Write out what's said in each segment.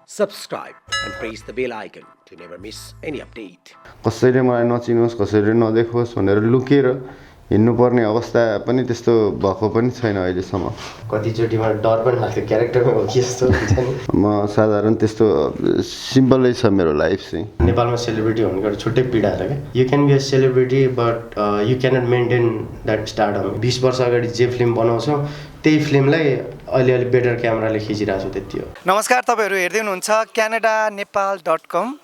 subscribe and press the bell icon to never miss any update. कसैले मलाई नचिनोस् कसैले नदेखोस् भनेर लुकेर हिँड्नुपर्ने अवस्था पनि त्यस्तो भएको पनि छैन अहिलेसम्म। कतिचोटि मलाई डर पनि लाग्थ्यो क्यारेक्टरमै हो कि जस्तो हुन्छ नि। म साधारण त्यस्तो सिम्पलै छ मेरो लाइफ चाहिँ। नेपालमा सेलिब्रिटी भनेको एउटा छुट्टै पीडा छ क्या। You can be a celebrity but you cannot maintain that stardom. 20 वर्ष अगाडि जे फिल्म बनाउँछौँ त्यही फिल्मलाई अलि बेटर क्यामेराले खिचिरहेको छु, त्यति हो। नमस्कार, तपाईँहरू हेर्दै हुनुहुन्छ canadaNepal.com।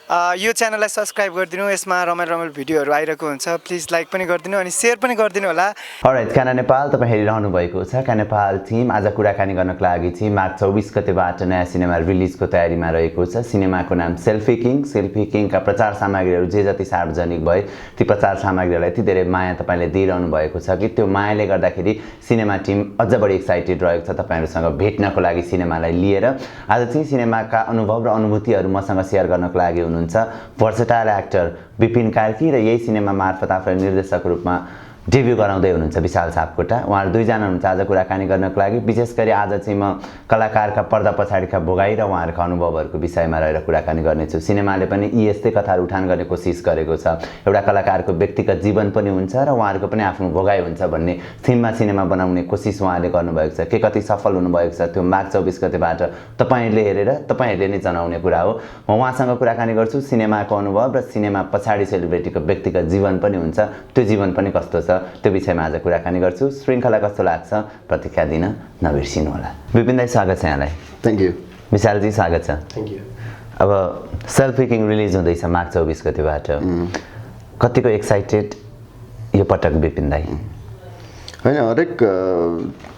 यो च्यानललाई सब्सक्राइब गरिदिनु। यसमा रमाइलो भिडियोहरू आइरहेको हुन्छ। प्लिज लाइक पनि गरिदिनु अनि सेयर पनि गरिदिनु होला। अलराइट, क्याना नेपाल तपाईँ हेरिरहनु भएको छ। क्याना नेपाल टिम आज कुराकानी गर्नको लागि चाहिँ मार्च 24 गतेबाट नयाँ सिनेमा रिलिजको तयारीमा रहेको छ। सिनेमाको नाम सेल्फी किङ। सेल्फी किङका प्रचार सामग्रीहरू जे जति सार्वजनिक भए ती प्रचार सामग्रीहरूलाई यति धेरै माया तपाईँले दिइरहनु भएको छ कि त्यो मायाले गर्दाखेरि सिनेमा टिम अझ बढी एक्साइटेड रहेको छ तपाईँहरूसँग भेट्नको लागि सिनेमालाई लिएर। आज चाहिँ सिनेमाका अनुभव र अनुभूतिहरू मसँग सेयर गर्नको लागि हुनुहुन्छ भर्सेटाइल एक्टर बिपिन कार्की र यही सिनेमा मार्फत आफूलाई निर्देशकको रूपमा डेब्यू गराउँदै हुनुहुन्छ विशाल सापकोटा। उहाँहरू दुईजना हुनुहुन्छ आज कुराकानी गर्नको लागि। विशेष गरी आज चाहिँ म कलाकारका पर्दा पछाडिका भोगाई र उहाँहरूका अनुभवहरूको विषयमा रहेर कुराकानी गर्नेछु। सिनेमाले पनि यी यस्तै कथाहरू उठान गर्ने कोसिस गरेको छ। एउटा कलाकारको व्यक्तिगत जीवन पनि हुन्छ र उहाँहरूको पनि आफ्नो भोगाई हुन्छ भन्ने थिममा सिनेमा बनाउने कोसिस उहाँले गर्नुभएको छ। के कति सफल हुनुभएको छ त्यो मार्च 24 गतेबाट तपाईँहरूले हेरेर तपाईँहरूले नै जनाउने कुरा हो। म उहाँसँग कुराकानी गर्छु। सिनेमाको अनुभव र सिनेमा पछाडि सेलिब्रिटीको व्यक्तिगत जीवन पनि हुन्छ, त्यो जीवन पनि कस्तो छ त्यो विषयमा आज कुराकानी गर्छु। श्रृङ्खला कस्तो लाग्छ प्रतिक्रिया दिन नबिर्सिनु होला। विपिन दाई स्वागत छ यहाँलाई। Thank you. विशालजी स्वागत छ। Thank you. अब सेल्फी किङ रिलिज हुँदैछ मार्च 24 गतेबाट, कतिको एक्साइटेड यो पटक विपिन दाई? होइन, हरेक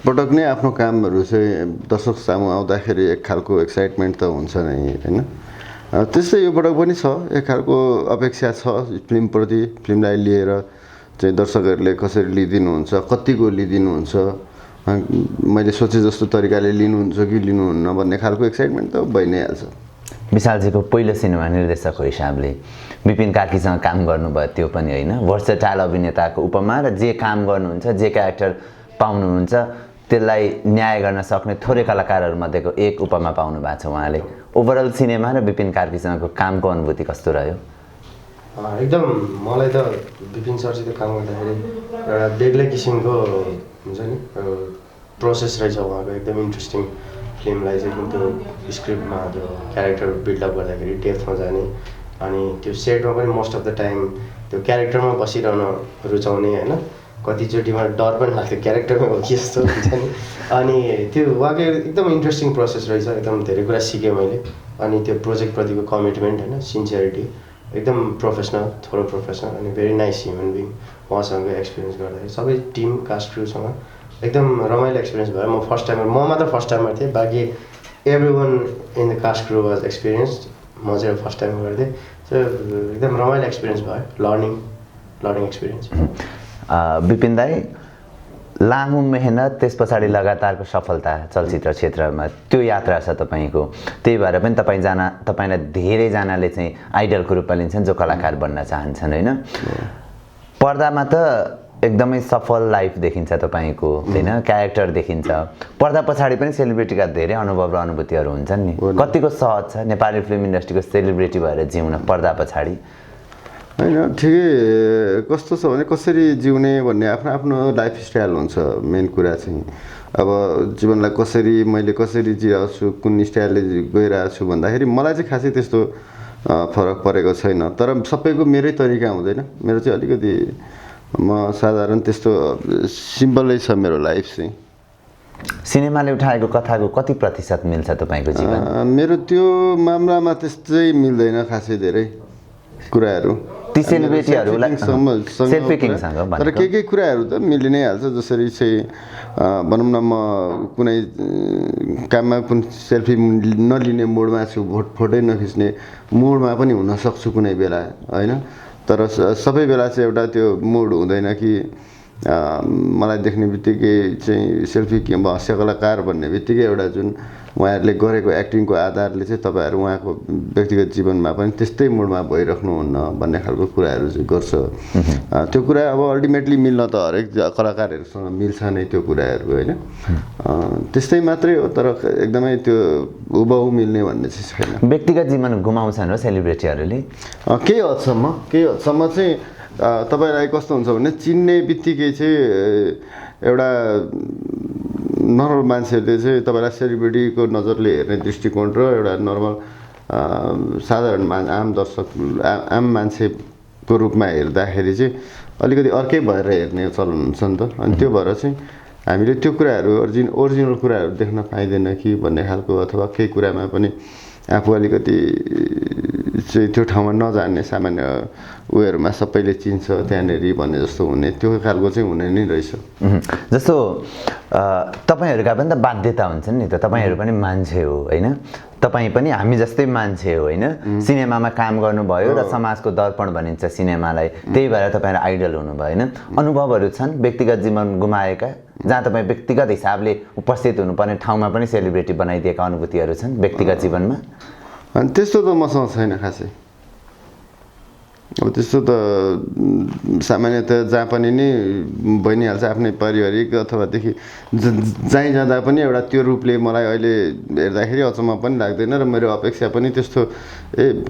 पटक नै आफ्नो कामहरू चाहिँ दर्शक सामु आउँदाखेरि एक खालको एक्साइटमेन्ट त हुन्छ नै होइन। त्यस्तै यो पटक पनि छ, एक खालको अपेक्षा छ फिल्मप्रति। फिल्मलाई लिएर चाहिँ दर्शकहरूले कसरी लिइदिनुहुन्छ, कतिको लिइदिनुहुन्छ, मैले सोचे जस्तो तरिकाले लिनुहुन्छ कि लिनुहुन्न भन्ने खालको एक्साइटमेन्ट त भइ नै हाल्छ। विशालजीको पहिलो सिनेमा निर्देशकको हिसाबले बिपिन कार्कीसँग काम गर्नुभयो, त्यो पनि होइन भर्सेटाइल अभिनेताको उपमा र जे काम गर्नुहुन्छ जे क्यारेक्टर पाउनुहुन्छ त्यसलाई न्याय गर्न सक्ने थोरै कलाकारहरूमध्येको एक उपमा पाउनु भएको छ उहाँले। ओभरअल सिनेमा र बिपिन कार्कीसँगको कामको अनुभूति कस्तो रह्यो? एकदम मलाई त बिपिन सरसित काम गर्दाखेरि एउटा बेग्लै किसिमको हुन्छ नि प्रोसेस रहेछ उहाँको। एकदम इन्ट्रेस्टिङ फिल्मलाई चाहिँ त्यो स्क्रिप्टमा त्यो क्यारेक्टर बिल्डअप गर्दाखेरि डेप्थमा जाने अनि त्यो सेटमा पनि मोस्ट अफ द टाइम त्यो क्यारेक्टरमा बसिरहन रुचाउने होइन। कतिचोटि मलाई डर पनि लाग्थ्यो क्यारेक्टरमै हो कि जस्तो हुन्छ नि। अनि त्यो उहाँको एकदम इन्ट्रेस्टिङ प्रोसेस रहेछ। एकदम धेरै कुरा सिकेँ मैले। अनि त्यो प्रोजेक्टप्रतिको कमिटमेन्ट होइन, सिन्सियरिटी, एकदम प्रोफेसनल, थोरै प्रोफेसनल अनि भेरी नाइस ह्युमन बिङ। उहाँसँग एक्सपिरियन्स गर्दाखेरि सबै टिम कास्ट क्रुसँग एकदम रमाइलो एक्सपिरियन्स भयो। म फर्स्ट टाइमर, म मात्र फर्स्ट टाइमर थिएँ, बाँकी every one in the cast crew was experience. म चाहिँ फर्स्ट टाइम गर्थेँ। सो एकदम रमाइलो एक्सपिरियन्स भयो, लर्निङ एक्सपिरियन्स। विपिन दाई, लामो मेहनत त्यस पछाडि लगातारको सफलता चलचित्र क्षेत्रमा त्यो यात्रा छ तपाईँको। त्यही भएर पनि तपाईँलाई धेरैजनाले चाहिँ आइडलको रूपमा लिन्छन् जो कलाकार बन्न चाहन्छन् होइन। पर्दामा त एकदमै सफल लाइफ देखिन्छ तपाईँको होइन, क्यारेक्टर देखिन्छ। पर्दा पछाडि पनि सेलिब्रिटीका धेरै अनुभव र अनुभूतिहरू हुन्छन् नि। कतिको सहज छ नेपाली फिल्म इन्डस्ट्रीको सेलिब्रिटी भएर जिउन पर्दा पछाडि? होइन, ठिकै कस्तो छ भने कसरी जिउने भन्ने आफ्नो आफ्नो लाइफ स्टाइल हुन्छ। मेन कुरा चाहिँ अब जीवनलाई मैले कसरी जिरहेको छु, कुन स्टाइलले गइरहेको छु भन्दाखेरि मलाई चाहिँ खासै त्यस्तो फरक परेको छैन। तर सबैको मेरै तरिका हुँदैन। मेरो चाहिँ अलिकति म साधारण त्यस्तो सिम्पलै छ मेरो लाइफ चाहिँ। सिनेमाले उठाएको कथाको कति प्रतिशत मिल्छ तपाईँको जीवन? मेरो त्यो मामलामा त्यस्तै मिल्दैन खासै धेरै कुराहरू। ती सेलिब्रिटीहरूलाई सेल्फी किङसँग तर केही कुराहरू त मिलि नै हाल्छ। जसरी चाहिँ भनौँ न, म कुनै काममा कुन सेल्फी नलिने मोडमा छु, फोटै नखिच्ने मोडमा पनि हुन सक्छु कुनै बेला होइन। तर सबै बेला चाहिँ एउटा त्यो मोड हुँदैन कि मलाई देख्ने बित्तिकै चाहिँ सेल्फी किङ हास्य कलाकार भन्ने बित्तिकै एउटा जुन उहाँहरूले गरेको एक्टिङको आधारले चाहिँ तपाईँहरू उहाँको व्यक्तिगत जीवनमा पनि त्यस्तै मुडमा भइराख्नुहुन्न भन्ने खालको कुराहरू चाहिँ गर्छ त्यो कुरा अब अल्टिमेटली मिल्न त हरेक कलाकारहरूसँग मिल्छ नै त्यो कुराहरू होइन त्यस्तै मात्रै हो तर एकदमै त्यो हुबहु मिल्ने भन्ने चाहिँ छैन व्यक्तिगत जीवन गुमाउँछन् हो सेलिब्रिटीहरूले केही हदसम्म चाहिँ तपाईँलाई कस्तो हुन्छ भने चिन्ने बित्तिकै चाहिँ एउटा नर्मल मान्छेहरूले चाहिँ तपाईँलाई सेलिब्रिटीको नजरले हेर्ने दृष्टिकोण र एउटा नर्मल साधारण आम दर्शक आम मान्छेको रूपमा हेर्दाखेरि चाहिँ अलिकति अर्कै भएर हेर्ने चलन हुन्छ नि त अनि त्यो भएर चाहिँ हामीले त्यो कुराहरू ओरिजिनल कुराहरू देख्न पाइँदैन कि भन्ने खालको अथवा केही कुरामा पनि आफू अलिकति चाहिँ त्यो ठाउँमा नजान्ने सामान्य उयोहरूमा सबैले चिन्छ त्यहाँनिर भन्ने जस्तो हुने त्यो खालको चाहिँ हुने नै रहेछ जस्तो तपाईँहरूका पनि त बाध्यता हुन्छन् नि त तपाईँहरू पनि मान्छे हो होइन तपाईँ पनि हामी जस्तै मान्छे हो होइन सिनेमामा काम गर्नुभयो र समाजको दर्पण भनिन्छ सिनेमालाई त्यही भएर तपाईँहरू आइडल हुनुभयो होइन अनुभवहरू छन् व्यक्तिगत जीवन गुमाएका जहाँ तपाईँ व्यक्तिगत हिसाबले उपस्थित हुनुपर्ने ठाउँमा पनि सेलिब्रिटी बनाइदिएका अनुभूतिहरू छन् व्यक्तिगत जीवनमा अनि त्यस्तो त मसँग छैन खासै अब त्यस्तो त सामान्यतया जहाँ पनि नि बनिहाल्छ आफ्नै पारिवारिक अथवादेखि जहीँ जाँदा पनि एउटा त्यो रूपले मलाई अहिले हेर्दाखेरि अचम्म पनि लाग्दैन र मेरो अपेक्षा पनि त्यस्तो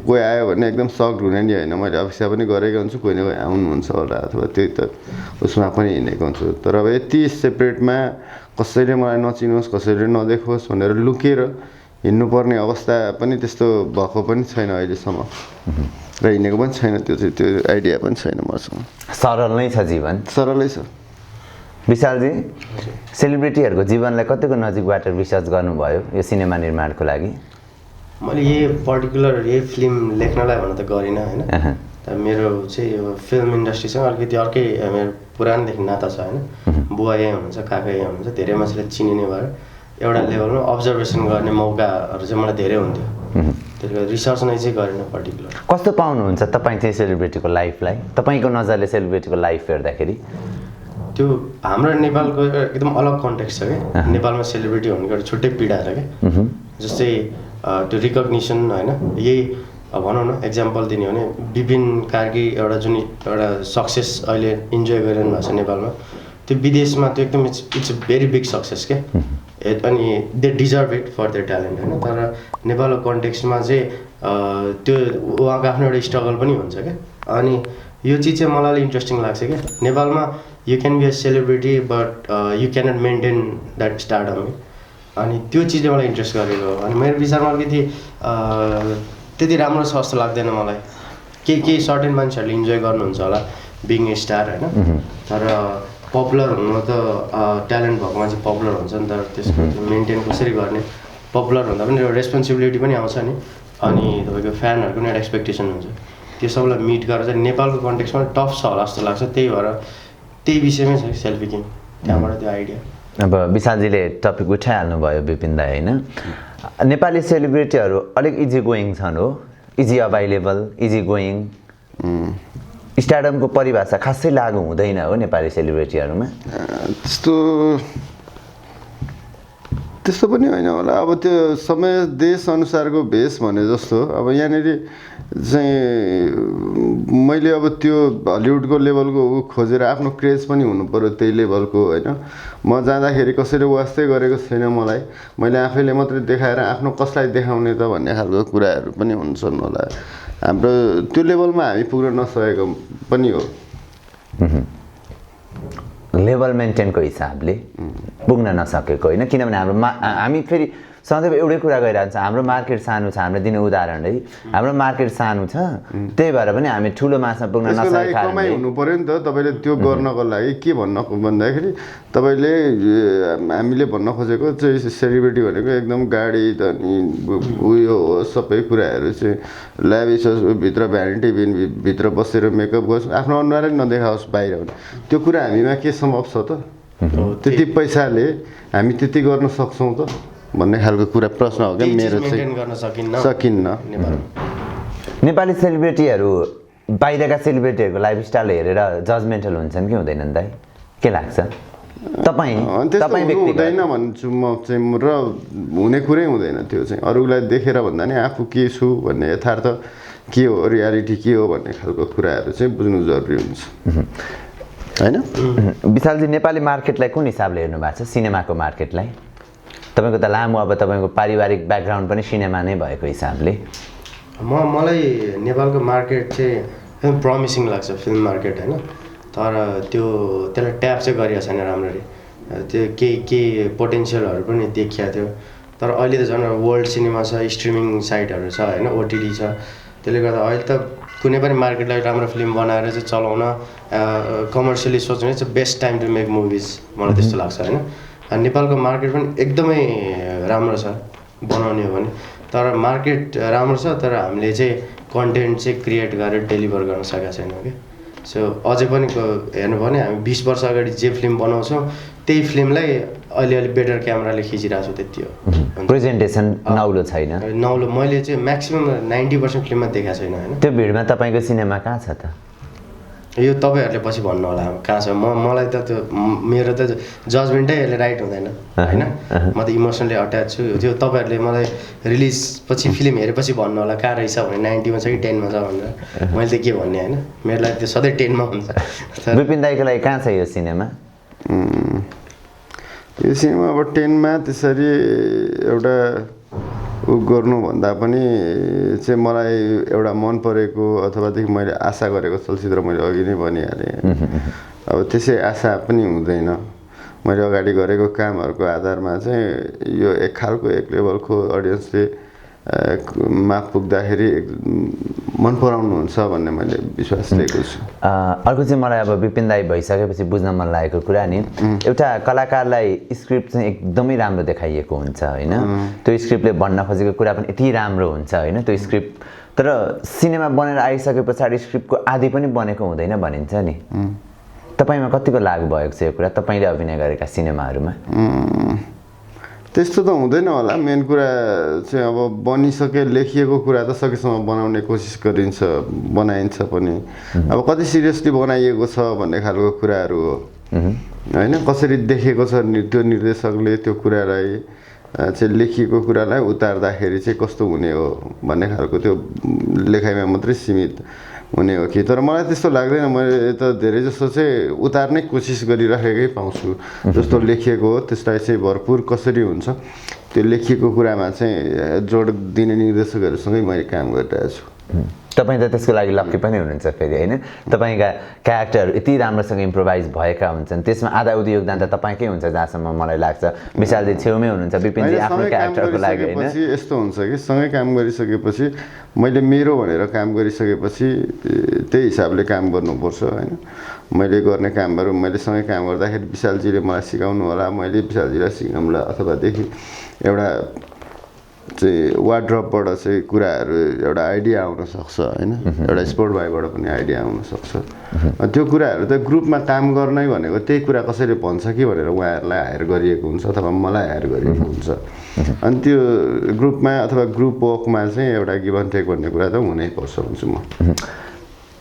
कोही आयो भने एकदम सक्ड हुने नि होइन मैले अपेक्षा पनि गरेको हुन्छु कोही न कोही आउनुहुन्छ होला अथवा त्यही त उसमा पनि हिँडेको हुन्छु तर अब यति सेपरेटमा कसैले मलाई नचिनोस् कसैले नदेखोस् भनेर लुकेर हिँड्नुपर्ने अवस्था पनि त्यस्तो भएको पनि छैन अहिलेसम्म र हिँडेको पनि छैन त्यो चाहिँ त्यो आइडिया पनि छैन मसँग सरल नै छ जीवन सरलै छ विशालजी सेलिब्रिटीहरूको जीवनलाई कतिको नजिकबाट रिसर्च गर्नुभयो यो सिनेमा निर्माणको लागि मैले यही पर्टिकुलर यही फिल्म लेख्नलाई भन्न त गरिनँ होइन तर मेरो चाहिँ यो फिल्म इन्डस्ट्रीसँग अलिकति अर्कै मेरो पुरानोदेखि नाता छ होइन बुवा यहीँ हुनुहुन्छ काका यहीँ हुनुहुन्छ धेरै मान्छेले चिनिने भएर एउटा लेभलमा अब्जर्भेसन गर्ने मौकाहरू चाहिँ मलाई धेरै हुन्थ्यो त्यसले गर्दा रिसर्च नै चाहिँ गरिनँ पर्टिकुलर कस्तो पाउनुहुन्छ तपाईँ चाहिँ सेलिब्रिटीको लाइफलाई तपाईँको नजरले सेलिब्रिटीको लाइफ हेर्दाखेरि त्यो हाम्रो नेपालको एकदम अलग कन्टेक्स्ट छ क्या नेपालमा सेलिब्रिटी भनेको एउटा छुट्टै पीडा छ क्या जस्तै त्यो रिकग्निसन होइन यही भनौँ न एक्जाम्पल दिने हो भने बिपिन कार्की एउटा जुन एउटा सक्सेस अहिले इन्जोय गरिरहनु भएको छ नेपालमा त्यो विदेशमा त्यो एकदम it's a very big success क्या अनि they deserve it for their talent होइन तर नेपालको कन्टेक्स्टमा चाहिँ त्यो उहाँको आफ्नो एउटा स्ट्रगल पनि हुन्छ क्या अनि यो चिज चाहिँ मलाई इन्ट्रेस्टिङ लाग्छ क्या नेपालमा you can be a celebrity but you cannot maintain that stardom अनि त्यो चिजले मलाई इन्ट्रेस्ट गरेको हो अनि मेरो विचारमा अलिकति त्यति राम्रो छ जस्तो लाग्दैन मलाई केही सर्टेन मान्छेहरूले इन्जोय गर्नुहुन्छ होला बिङ ए स्टार होइन तर पपुलर हुनु त ट्यालेन्ट भएको मान्छे पपुलर हुन्छ नि तर त्यसको मेन्टेन कसरी गर्ने पपुलर हुँदा पनि एउटा रेस्पोन्सिबिलिटी पनि आउँछ नि अनि तपाईँको फ्यानहरूको पनि एउटा एक्सपेक्टेसन हुन्छ त्यो सबैलाई मिट गरेर चाहिँ नेपालको कन्टेक्स्टमा टफ छ होला जस्तो लाग्छ त्यही भएर त्यही विषयमै छ सेल्फी किङ त्यहाँबाट त्यो आइडिया अब विशालजीले टपिक उठाइहाल्नुभयो विपिन दाई होइन नेपाली सेलिब्रिटीहरू अलिक इजी गोइङ छन् हो इजी अभाइलेबल इजी गोइङ स्टार्डमको परिभाषा खासै लागु हुँदैन हो नेपाली सेलिब्रिटीहरूमा त्यस्तो पनि होइन होला अब त्यो समय देश अनुसारको भेष भने जस्तो अब यहाँनिर चाहिँ मैले अब त्यो हलिउडको लेभलको ऊ खोजेर आफ्नो क्रेज पनि हुनु पऱ्यो त्यही लेभलको होइन म जाँदाखेरि कसैले वास्तै गरेको छैन मलाई मैले आफैले मात्रै देखाएर आफ्नो कसलाई देखाउने त भन्ने खालको कुराहरू पनि हुन्छन् होला हाम्रो त्यो लेभलमा हामी पुग्न नसकेको पनि हो लेभल मेन्टेनको हिसाबले पुग्न नसकेको होइन किनभने हामी फेरि सधैँ एउटै कुरा गरिरहन्छ हाम्रो मार्केट सानो छ हाम्रो दिने उदाहरण है हाम्रो मार्केट सानो छ त्यही भएर पनि हामी ठुलो मासमा पुग्न नसकेको कमाइ हुनु पर्यो नि त तपाईँले त्यो गर्नको लागि के भन्दाखेरि तपाईँले हामीले भन्न खोजेको चाहिँ सेलिब्रिटी भनेको एकदम गाडी त नि उयो हो सबै कुराहरू चाहिँ ल्याभिस भित्र भ्यानिटी भित्र बसेर मेकअप गर्छ आफ्नो अनुहारै नदेखाओस् बाहिर भने त्यो कुरा हामीमा के सम्भव छ त त्यति पैसाले हामी त्यति गर्न सक्छौँ त भन्ने खालको कुरा प्रश्न हो क्या मेरो चाहिँ सकिन्न नेपाली सेलिब्रिटीहरू बाहिरका सेलिब्रिटीहरूको लाइफस्टाइल हेरेर जजमेन्टल हुन्छन् कि हुँदैनन् दाइ के लाग्छ त्यस्तो हुँदैन भन्छु म चाहिँ र हुने कुरै हुँदैन त्यो चाहिँ अरूलाई देखेर भन्दा नि आफू के छु भन्ने यथार्थ के हो रियालिटी के हो भन्ने खालको कुराहरू चाहिँ बुझ्नु जरुरी हुन्छ होइन विशालजी नेपाली मार्केटलाई कुन हिसाबले हेर्नु भएको छ सिनेमाको मार्केटलाई तपाईँको त लामो अब तपाईँको पारिवारिक ब्याकग्राउन्ड पनि सिनेमा नै भएको हिसाबले मलाई नेपालको मार्केट चाहिँ एकदम प्रमिसिङ लाग्छ फिल्म मार्केट होइन तर त्यसलाई ट्याप चाहिँ गरिएको छैन राम्ररी त्यो केही पोटेन्सियलहरू पनि देखिएको थियो तर अहिले त झन् वर्ल्ड सिनेमा छ स्ट्रिमिङ साइटहरू छ होइन ओटिटी छ त्यसले गर्दा अहिले त कुनै पनि मार्केटलाई राम्रो फिल्म बनाएर चाहिँ चलाउन कमर्सियली सोच्ने चाहिँ best time to make movies मलाई त्यस्तो लाग्छ होइन नेपालको मार्केट पनि एकदमै राम्रो छ बनाउने हो भने तर मार्केट राम्रो छ तर हामीले चाहिँ कन्टेन्ट चाहिँ क्रिएट गरेर डेलिभर गर्न सकेका छैनौँ कि सो अझै पनि हेर्नु भने हामी 20 वर्ष अगाडि जे फिल्म बनाउँछौँ त्यही फिल्मलाई अलि बेटर क्यामेराले खिचिरहेको छु त्यति हो प्रेजेन्टेसन नौलो छैन नौलो मैले चाहिँ म्याक्सिमम् 90% फिल्ममा देखाएको छैन होइन त्यो भिडमा तपाईँको सिनेमा कहाँ छ त यो तपाईँहरूले पछि भन्नु होला कहाँ छ मलाई त त्यो मेरो त जजमेन्टै यसले राइट हुँदैन होइन म त इमोसनली अट्याच छु त्यो तपाईँहरूले मलाई रिलिज पछि फिल्म हेरेपछि भन्नु होला कहाँ रहेछ भने 90 मा छ कि 10 मा छ भनेर मैले त के भन्ने होइन मेरो लागि त्यो सधैँ 10 मा हुन्छ विपिन दाइको लागि कहाँ छ यो सिनेमा यो सिनेमा अब 10 मा त्यसरी एउटा गर्नुभन्दा पनि चाहिँ मलाई एउटा मन परेको अथवादेखि मैले आशा गरेको चलचित्र मैले अघि नै भनिहालेँ अब त्यसै आशा पनि हुँदैन मैले अगाडि गरेको कामहरूको आधारमा चाहिँ यो एक खालको एक लेभलको अडियन्सले मा पुग्दाखेरि मन पराउनुहुन्छ भन्ने मैले विश्वास लिएको छु अर्को चाहिँ मलाई अब विपिन दाइ भइसकेपछि बुझ्न मन लागेको कुरा नि एउटा कलाकारलाई स्क्रिप्ट चाहिँ एकदमै राम्रो देखाइएको हुन्छ होइन त्यो स्क्रिप्टले भन्न खोजेको कुरा पनि यति राम्रो हुन्छ होइन त्यो स्क्रिप्ट तर सिनेमा बनेर आइसके पछाडि स्क्रिप्टको आदि पनि बनेको हुँदैन भनिन्छ नि तपाईँमा कतिको लागु भएको छ यो कुरा तपाईँले अभिनय गरेका सिनेमाहरूमा त्यस्तो त हुँदैन होला मेन कुरा चाहिँ अब बनिसके लेखिएको कुरा त सकेसम्म बनाउने कोसिस गरिन्छ बनाइन्छ पनि अब कति सिरियसली बनाइएको छ भन्ने खालको कुराहरू हो होइन कसरी देखेको छ त्यो निर्देशकले त्यो कुरालाई चाहिँ लेखिएको कुरालाई उतार्दाखेरि चाहिँ कस्तो हुने हो भन्ने खालको त्यो लेखाइमा मात्रै सीमित हुने हो कि तर मलाई त्यस्तो लाग्दैन मैले त धेरै जस्तो चाहिँ उतार्ने कोसिस गरिराखेकै पाउँछु जस्तो लेखिएको हो त्यसलाई चाहिँ भरपुर कसरी हुन्छ त्यो लेखिएको कुरामा चाहिँ जोड दिने निर्देशकहरूसँगै मैले काम गरिरहेको छु तपाईँ त त्यसको लागि लक्की पनि हुनुहुन्छ फेरि होइन तपाईँका क्यारेक्टरहरू यति राम्रोसँग इम्प्रोभाइज भएका हुन्छन् त्यसमा आधा उधी योगदान त तपाईँकै हुन्छ जहाँसम्म मलाई लाग्छ विशालजी छेउमै हुनुहुन्छ विपिनजी आफ्नो क्यारेक्टरको लागि होइन यस्तो हुन्छ कि सँगै काम गरिसकेपछि मैले मेरो भनेर काम गरिसकेपछि त्यही हिसाबले काम गर्नुपर्छ होइन मैले गर्ने कामहरू मैले सँगै काम गर्दाखेरि विशालजीले मलाई सिकाउनु होला मैले विशालजीलाई सिकाउँला अथवादेखि एउटा चाहिँ वार्डड्रपबाट चाहिँ कुराहरू एउटा आइडिया आउन सक्छ होइन एउटा स्पोर्ट भाइबाट पनि आइडिया आउन सक्छ त्यो कुराहरू त ग्रुपमा काम गर्नै भनेको त्यही कुरा कसैले भन्छ कि भनेर उहाँहरूलाई हायर गरिएको हुन्छ अथवा मलाई हायर गरिएको हुन्छ अनि त्यो ग्रुपमा अथवा ग्रुप वर्कमा चाहिँ एउटा गिभ एन्ड टेक भन्ने कुरा त हुनैपर्छ भन्छु म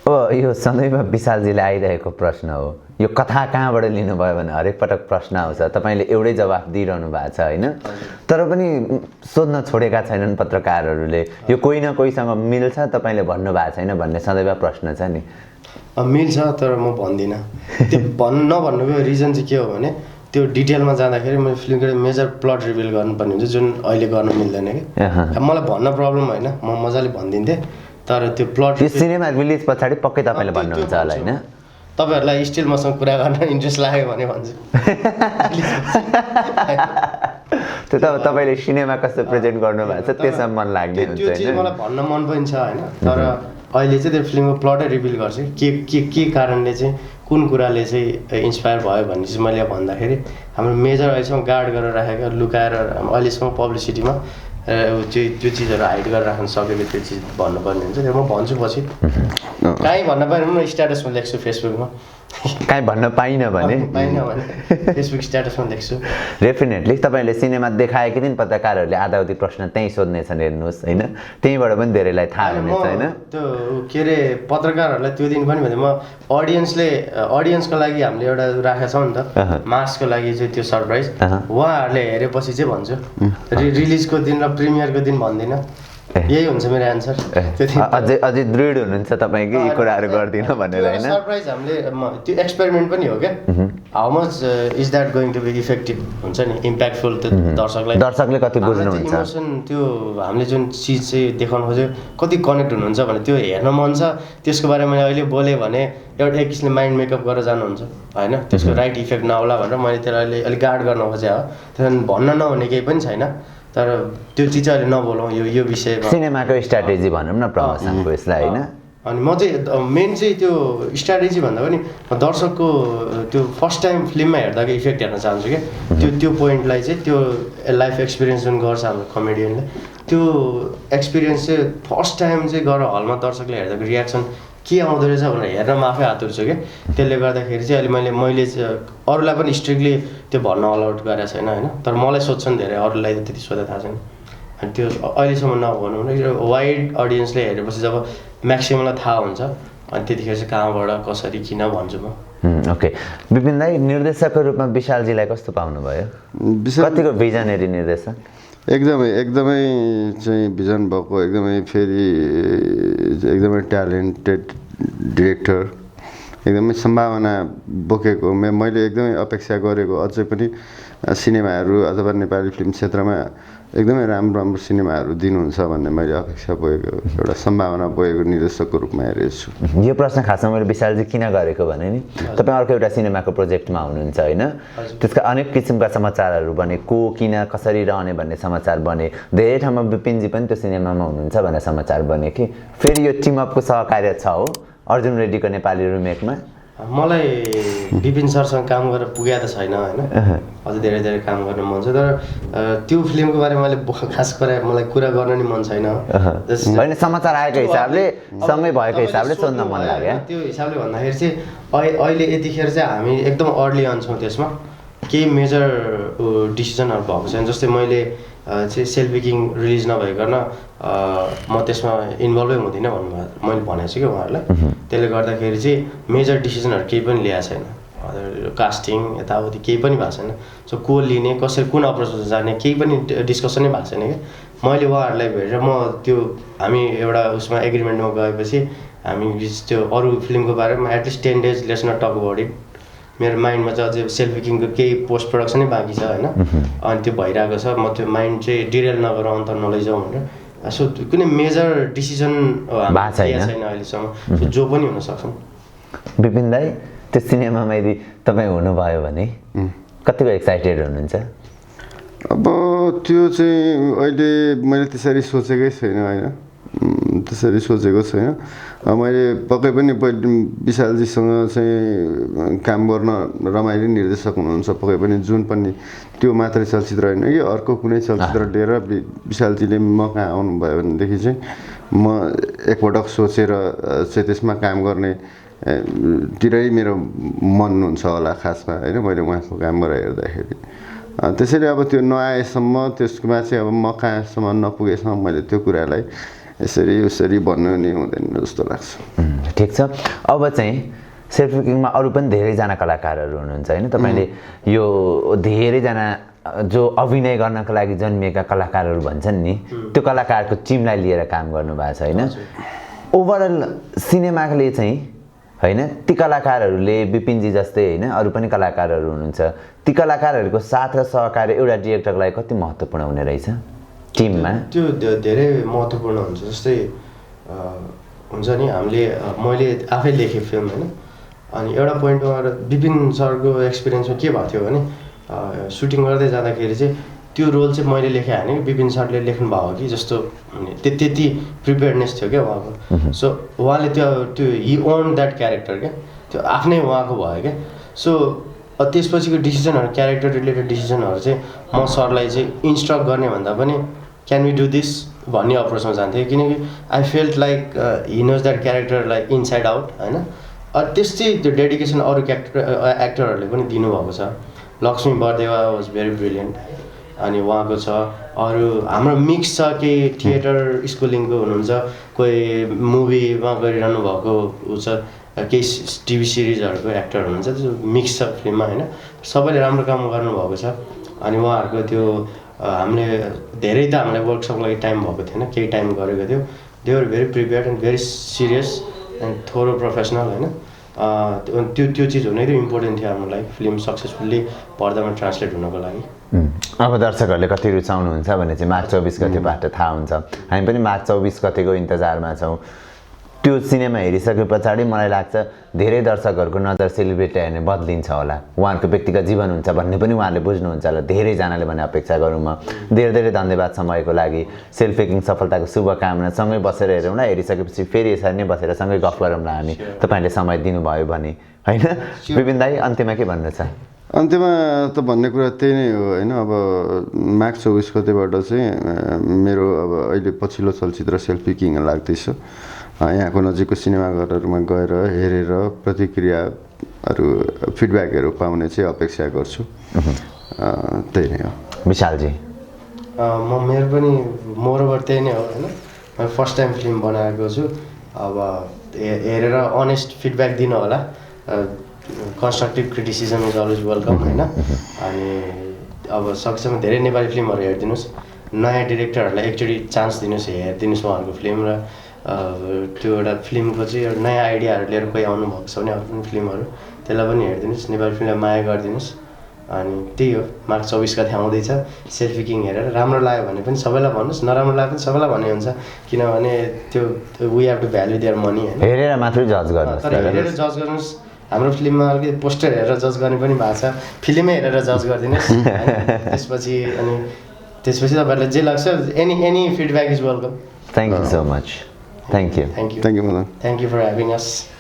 अब यो सधैँमा विशालजीले आइरहेको प्रश्न हो यो कथा कहाँबाट लिनुभयो भने हरेक पटक प्रश्न आउँछ तपाईँले एउटै जवाफ दिइरहनु भएको छ होइन तर पनि सोध्न छोडेका छैनन् पत्रकारहरूले यो कोही न कोहीसँग मिल्छ तपाईँले भन्नुभएको छैन भन्ने सदैव प्रश्न छ नि मिल्छ तर म भन्दिनँ त्यो नभन्नुको रिजन चाहिँ के हो भने त्यो डिटेलमा जाँदाखेरि मैले फिल्मको मेजर प्लट रिभिल गर्नुपर्ने हुन्छ जुन अहिले गर्न मिल्दैन कि मलाई भन्न प्रब्लम होइन म मजाले भनिदिन्थेँ तर त्यो प्लट यो सिनेमा रिलिज पछाडि पक्कै तपाईँले भन्नुहुन्छ होला होइन तपाईँहरूलाई स्टिल मसँग कुरा गर्न इन्ट्रेस्ट लाग्यो भने भन्छु त्यो त अब तपाईँले सिनेमा कस्तो प्रेजेन्ट गर्नुभएको छ त्यसमा मन लाग्ने हुन्छ त्यो चिज मलाई भन्न मन पनि छ होइन तर अहिले चाहिँ त्यो फिल्मको प्लटै रिभिल गर्छु के कारणले चाहिँ कुन कुराले चाहिँ इन्सपायर भयो भन्ने चाहिँ मैले भन्दाखेरि हाम्रो मेजर अहिलेसम्म गार्ड गरेर राखेको लुकाएर अहिलेसम्म पब्लिसिटीमा त्यो चिजहरू हाइड गरेर राख्न सकेको त्यो चिज भन्नुपर्ने हुन्छ त्यो म भन्छु पछि कहीँ भन्न पाएन म स्ट्याटसमा लेख्छु फेसबुकमा काहीँ भन्न पाइनँ भने पाइनँ भने फेसबुक स्ट्याटसमा लेख्छु। डेफिनेटली तपाईँहरूले सिनेमा देखाएकै दिन पत्रकारहरूले आधाउधी प्रश्न त्यहीँ सोध्नेछन् हेर्नुहोस् होइन, त्यहीँबाट पनि धेरैलाई थाहा हुनेछ होइन। त्यो के अरे पत्रकारहरूलाई त्यो दिन पनि भने म अडियन्सको लागि हामीले एउटा राखेको छौँ नि त मार्चको लागि चाहिँ त्यो सरप्राइज उहाँहरूले हेरेपछि चाहिँ भन्छु रिलिजको दिन र प्रिमियरको दिन भन्दिनँ। यही हुन्छ मेरो एन्सर। अझै दृढ हुनुहुन्छ तपाईँ कि यी कुराहरू गर्दिनँ भनेर होइन। सरप्राइज हामीले त्यो एक्सपेरिमेन्ट पनि हो क्या, how much is that going to be effective हुन्छ नि, इम्प्याक्टफुल त्यो दर्शकले कति बुझ्नुहुन्छ, इमोसन त्यो हामीले जुन चिज चाहिँ देखाउनु खोज्यो कति कनेक्ट हुनुहुन्छ भने त्यो हेर्न मन छ। त्यसको बारेमा मैले अहिले बोलेँ भने एउटा एक किसिमले माइन्ड मेकअप गरेर जानुहुन्छ होइन, त्यसको राइट इफेक्ट नहोला भनेर मैले त्यसलाई अलिक गार्ड गर्न खोजेँ हो। त्यहाँदेखि भन्न नहुने केही पनि छैन, तर त्यो चिज चाहिँ अहिले नबोलौँ यो विषयमा। सिनेमाको स्ट्राटेजी भनौँ न प्रमोसनको यसलाई होइन। अनि म चाहिँ मेन चाहिँ त्यो स्ट्राटेजी भन्दा पनि दर्शकको त्यो फर्स्ट टाइम फिल्ममा हेर्दाको इफेक्ट हेर्न चाहन्छु क्या। त्यो पोइन्टलाई चाहिँ त्यो लाइफ एक्सपिरियन्स जुन गर्छ हाम्रो कमेडियनले त्यो एक्सपिरियन्स चाहिँ फर्स्ट टाइम चाहिँ गएर हलमा दर्शकले हेर्दाको रियाक्सन के आउँदो रहेछ भनेर हेर्न म आफै आतुर छु क्या। त्यसले गर्दाखेरि चाहिँ अहिले मैले चाहिँ अरूलाई पनि स्ट्रिक्टली त्यो भन्न अलाउड गरेको छैन होइन, तर मलाई सोध्छन् धेरै, अरूलाई त त्यति सोध्दा थाहा छैन। अनि त्यो अहिलेसम्म नभनौँ न, वाइड अडियन्सले हेरेपछि जब म्याक्सिममलाई थाहा हुन्छ अनि त्यतिखेर चाहिँ कहाँबाट कसरी किन भन्छु म। ओके, विपिन दाइ निर्देशकको रूपमा विशालजीलाई कस्तो पाउनुभयो? कतिको भिजनरी निर्देशक? एकदमै चाहिँ भिजन भएको, फेरि एकदमै ट्यालेन्टेड डिरेक्टर, एकदमै सम्भावना बोकेको। मैले एकदमै अपेक्षा गरेको अझै पनि सिनेमाहरू अथवा नेपाली फिल्म क्षेत्रमा एकदमै राम्रो सिनेमाहरू दिनुहुन्छ भन्ने मैले अपेक्षा बोकेको, एउटा सम्भावना बोकेको निर्देशकको रूपमा हेरेको छु। यो प्रश्न खासमा मैले विशालजी किन गरेको भने नि तपाईँ अर्को एउटा सिनेमाको प्रोजेक्टमा हुनुहुन्छ होइन, त्यसका अनेक किसिमका समाचारहरू बने, को किन कसरी रहने भन्ने समाचार बने, धेरै ठाउँमा विपिनजी पनि त्यो सिनेमामा हुनुहुन्छ भन्ने समाचार बने कि फेरि यो टिमअपको सहकार्य छ हो अर्जुन रेड्डीको नेपाली रिमेकमा? मलाई विपिन सरसँग काम गरेर पुगेको त छैन होइन, अझै धेरै काम गर्न मन छ, तर त्यो फिल्मको बारेमा मैले खास गरेर मलाई कुरा गर्न नि मन छैन होइन। समाचार आएको हिसाबले सँगै भएको हिसाबले सोध्न मन लाग्यो। त्यो हिसाबले भन्दाखेरि चाहिँ अहिले यतिखेर चाहिँ हामी एकदम अर्ली अन छौँ, त्यसमा केही मेजर डिसिजनहरू भएको छैन। जस्तै मैले चाहिँ सेल्फी किङ रिलिज नभइकन म त्यसमा इन्भल्भै हुँदिनँ भन्नुभयो, मैले भनेको छु कि उहाँहरूलाई। त्यसले गर्दाखेरि चाहिँ मेजर डिसिजनहरू केही पनि ल्याएको छैन, कास्टिङ यताउति केही पनि भएको छैन। सो को लिने, कसरी कुन अप्रोचमा जाने केही पनि डिस्कसनै भएको छैन क्या। मैले उहाँहरूलाई भेटेर म त्यो हामी एउटा उसमा एग्रिमेन्टमा गएपछि हामी त्यो अरू फिल्मको बारेमा at least 10 days let's not talk about it. मेरो माइन्डमा चाहिँ अझै सेल्फी किङको केही पोस्ट प्रडक्सनै बाँकी छ होइन, अनि त्यो भइरहेको छ। म त्यो माइन्ड चाहिँ डिरेल नगरौँ अन्त नलैजाउँ भनेर। सो कुनै मेजर डिसिजन छैन अहिलेसम्म, जो पनि हुनसक्छ। विपिन दाइ त्यो सिनेमामा यदि तपाईँ हुनुभयो भने कतिको एक्साइटेड हुनुहुन्छ? अब त्यो चाहिँ अहिले मैले त्यसरी सोचेकै छैन होइन, मैले पक्कै पनि पहिले विशालजीसँग चाहिँ काम गर्न रमाइलो निर्देशक हुनुहुन्छ पक्कै पनि, जुन पनि त्यो मात्रै चलचित्र होइन कि अर्को कुनै चलचित्र लिएर विशालजीले म कहाँ आउनुभयो भनेदेखि चाहिँ म एकपटक सोचेर चाहिँ त्यसमा काम गर्ने तिरै मेरो मन हुन्छ होला खासमा होइन, मैले उहाँको कामबाट हेर्दाखेरि। त्यसैले अब त्यो नआएसम्म त्यसमा चाहिँ अब म कहाँसम्म नपुगेसम्म मैले त्यो कुरालाई यसरी भन्नु नि हुँदैन जस्तो लाग्छ। ठिक छ, अब चाहिँ सेल्फी किङमा अरू पनि धेरैजना कलाकारहरू हुनुहुन्छ होइन, तपाईँले यो धेरैजना जो अभिनय गर्नको लागि जन्मिएका कलाकारहरू भन्छन् नि त्यो कलाकारको टिमलाई लिएर काम गर्नुभएको छ होइन। ओभरअल सिनेमाले चाहिँ होइन ती कलाकारहरूले विपिनजी जस्तै होइन अरू पनि कलाकारहरू हुनुहुन्छ, ती कलाकारहरूको साथ र सहकार्य एउटा डिरेक्टरलाई कति महत्त्वपूर्ण हुने रहेछ टिममा? त्यो धेरै महत्त्वपूर्ण हुन्छ। जस्तै हुन्छ नि मैले आफै लेखेँ फिल्म होइन, अनि एउटा पोइन्टमा विपिन सरको एक्सपिरियन्समा के भएको थियो भने सुटिङ गर्दै जाँदाखेरि चाहिँ त्यो रोल चाहिँ मैले लेखेँ होइन, विपिन सरले लेख्नु भएको हो कि जस्तो त्यति प्रिपेयर्डनेस थियो क्या उहाँको। सो उहाँले त्यो हि ओन द्याट क्यारेक्टर क्या, त्यो आफ्नै उहाँको भयो क्या। सो त्यसपछिको डिसिजनहरू क्यारेक्टर रिलेटेड डिसिजनहरू चाहिँ म सरलाई चाहिँ इन्स्ट्रक्ट गर्ने भन्दा पनि क्यान वी डु दिस भन्ने अप्रोचमा जान्थेँ, किनकि I felt like he knows that character like inside out होइन। त्यस्तै त्यो डेडिकेसन अरू एक्टरहरूले पनि दिनुभएको छ। Laxmi Bardewa was very brilliant अनि उहाँको छ। अरू हाम्रो मिक्स छ, केही थिएटर स्कुलिङको हुनुहुन्छ, कोही मुभीमा गरिरहनु भएको छ, केही टिभी सिरिजहरूको एक्टर हुनुहुन्छ। त्यो मिक्स छ फिल्ममा होइन। सबैले राम्रो काम गर्नुभएको छ। अनि उहाँहरूको त्यो हामीले धेरै त हामीलाई वर्कसपको लागि टाइम भएको थिएन, केही टाइम गरेको थियो। They were very prepared and very serious and thorough professional होइन। त्यो चिज हुनै त इम्पोर्टेन्ट थियो हाम्रो लागि, फिल्म सक्सेसफुल्ली पर्दामा ट्रान्सलेट हुनको लागि। अब दर्शकहरूले कति रुचाउनुहुन्छ भने चाहिँ मार्च 24 गतेबाट थाहा हुन्छ। हामी पनि मार्च 24 गतेको इन्तजारमा छौँ। त्यो सिनेमा हेरिसके पछाडि मलाई लाग्छ धेरै दर्शकहरूको नजर सेलिब्रिटी हेर्ने बदलिन्छ होला, उहाँहरूको व्यक्तिगत जीवन हुन्छ भन्ने पनि उहाँहरूले बुझ्नुहुन्छ होला, धेरैजनाले भने अपेक्षा गरौँ। म धेरै धेरै धन्यवाद समयको लागि। सेल्फी किङ सफलताको शुभकामना। सँगै बसेर हेरौँ न, हेरिसकेपछि फेरि यसरी नै बसेर सँगै गफ गरौँला हामी, तपाईँले समय दिनुभयो भने होइन। विपिन दाई, अन्त्यमा के भन्नु छ? अन्त्यमा त भन्ने कुरा त्यही नै हो होइन। अब मार्च 24 गतेबाट चाहिँ मेरो अब अहिले पछिल्लो चलचित्र सेल्फी किङ लाग्दैछ। यहाँको नजिकको सिनेमाघरहरूमा गएर हेरेर प्रतिक्रियाहरू फिडब्याकहरू पाउने चाहिँ अपेक्षा गर्छु। त्यही नै हो। विशालजी? मेरो पनि मोरओभर त्यही नै हो होइन। फर्स्ट टाइम फिल्म बनाएको छु। अब हेरेर अनेस्ट फिडब्याक दिनु होला। Constructive criticism is always welcome होइन। अनि अब सकेसम्म धेरै नेपाली फिल्महरू हेरिदिनुहोस्, नयाँ डिरेक्टरहरूलाई एकचोटि चान्स दिनुहोस्, हेरिदिनुहोस् उहाँहरूको फिल्म। र त्यो एउटा फिल्मको चाहिँ एउटा नयाँ आइडियाहरू लिएर कोही आउनुभएको छ भने अरू पनि फिल्महरू, त्यसलाई पनि हेरिदिनुहोस्, नेपाली फिल्मलाई माया गरिदिनुहोस्। अनि त्यही हो, मार्च 24 गते आउँदैछ। सेल्फी किङ हेरेर राम्रो लाग्यो भने पनि सबैलाई भन्नुहोस्, नराम्रो लाग्यो भने सबैलाई भन्ने हुन्छ, किनभने त्यो we have to value their money होइन। हेरेर मात्रै जज गर्नुहोस्। तर हेरेर जज गर्नुहोस्। हाम्रो फिल्ममा अलिकति पोस्टर हेरेर जज गर्ने पनि भएको छ, फिल्मै हेरेर जज गरिदिनुहोस्। त्यसपछि तपाईँहरूलाई जे लाग्छ any feedback is welcome. Thank you so much. Thank you. Thank you. Thank you, Madan. Thank you for having us.